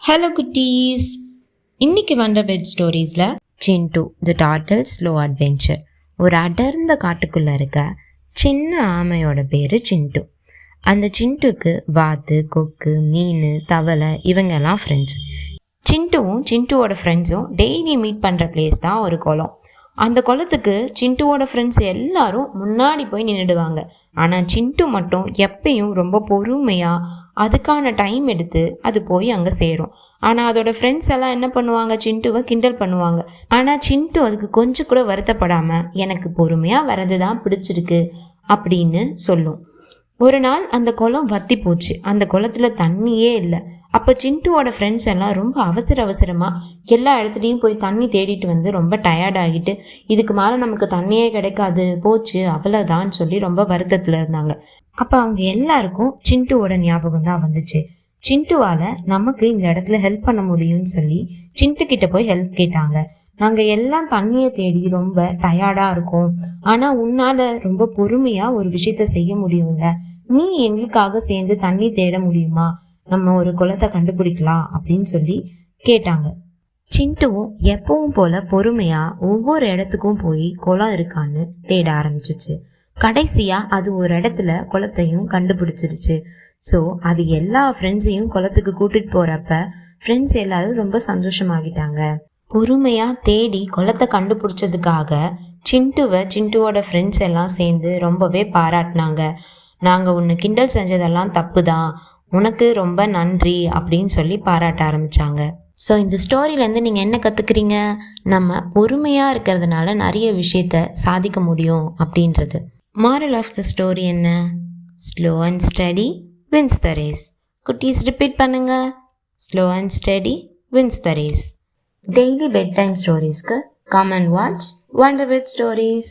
Hello குட்டீஸ், இன்னைக்கு வந்த பெட் ஸ்டோரிஸில் சிண்டு தி டார்டல் ஸ்லோ அட்வென்ச்சர். ஒரு அடர்ந்த காட்டுக்குள்ளே இருக்க சின்ன ஆமையோட பேர் சிண்டு. அந்த சிண்டுக்கு வாத்து, கொக்கு, மீன், தவளை இவங்கெல்லாம் ஃப்ரெண்ட்ஸ். சிண்டுவும் சிண்டுவோட ஃப்ரெண்ட்ஸும் டெய்லி மீட் பண்ணுற பிளேஸ் தான் ஒரு குளம். அந்த குளத்துக்கு சிண்டுவோட ஃப்ரெண்ட்ஸ் எல்லாரும் முன்னாடி போய் நின்றுடுவாங்க. ஆனால் சிண்டு மட்டும் எப்பயும் ரொம்ப பொறுமையாக அதுக்கான டைம் எடுத்து அது போய் அங்கே சேரும். ஆனால் அதோட ஃப்ரெண்ட்ஸ் எல்லாம் என்ன பண்ணுவாங்க, சிண்டுவை கிண்டல் பண்ணுவாங்க. ஆனால் சிண்டு அதுக்கு கொஞ்சம் கூட வருத்தப்படாமல் எனக்கு பொறுமையாக வரது தான் பிடிச்சிருக்கு அப்படின்னு சொல்லும். ஒரு நாள் அந்த குளம் வத்தி போச்சு. அந்த குளத்தில் தண்ணியே இல்லை. அப்போ சிண்டுவோட ஃப்ரெண்ட்ஸ் எல்லாம் ரொம்ப அவசரமாக எல்லா இடத்துலையும் போய் தண்ணி தேடிட்டு வந்து ரொம்ப டயர்டாகிட்டு இதுக்கு மேலே நமக்கு தண்ணியே கிடைக்காது, போச்சு, அவ்வளோதான் சொல்லி ரொம்ப வருத்தத்தில் இருந்தாங்க. அப்போ அவங்க எல்லாருக்கும் சிண்டுவோட ஞாபகம் தான் வந்துச்சு. சிண்டுவால் நமக்கு இந்த இடத்துல ஹெல்ப் பண்ண முடியும்னு சொல்லி சிண்டு கிட்ட போய் ஹெல்ப் கேட்டாங்க. நாங்கள் எல்லாம் தண்ணியை தேடி ரொம்ப டயர்டாக இருக்கோம், ஆனால் உன்னால் ரொம்ப பொறுமையாக ஒரு விஷயத்த செய்ய முடியும்ல, நீ எங்களுக்காக சேர்ந்து தண்ணி தேட முடியுமா, நம்ம ஒரு குளத்தை கண்டுபிடிக்கலாம் அப்படின்னு சொல்லி கேட்டாங்க. சிண்டுவும் எப்பவும் போல பொறுமையாக ஒவ்வொரு இடத்துக்கும் போய் குளம் இருக்கான்னு தேட ஆரம்பிச்சிச்சு. கடைசியாக அது ஒரு இடத்துல குளத்தையும் கண்டுபிடிச்சிருச்சு. ஸோ அது எல்லா ஃப்ரெண்ட்ஸையும் குளத்துக்கு கூட்டிகிட்டு போகிறப்ப ஃப்ரெண்ட்ஸ் எல்லாரும் ரொம்ப சந்தோஷமாகிட்டாங்க. பொறுமையாக தேடி குளத்தை கண்டுபிடிச்சதுக்காக சிண்டுவோட ஃப்ரெண்ட்ஸ் எல்லாம் சேர்ந்து ரொம்பவே பாராட்டினாங்க. நாங்கள் உன்னை கிண்டல் செஞ்சதெல்லாம் தப்பு தான், உனக்கு ரொம்ப நன்றி அப்படின்னு சொல்லி பாராட்ட ஆரம்பித்தாங்க. ஸோ இந்த ஸ்டோரியிலேருந்து நீங்கள் என்ன கற்றுக்குறீங்க? நம்ம பொறுமையாக இருக்கிறதுனால நிறைய விஷயத்த சாதிக்க முடியும் அப்படின்றது. moral ஆஃப் த ஸ்டோரி என்ன? Slow and steady wins the race. குட்டீஸ் ரிப்பீட் பண்ணுங்க. Slow and steady wins the race. Daily bedtime ஸ்டோரிஸ்க்கு come and watch Wonder Bed Stories.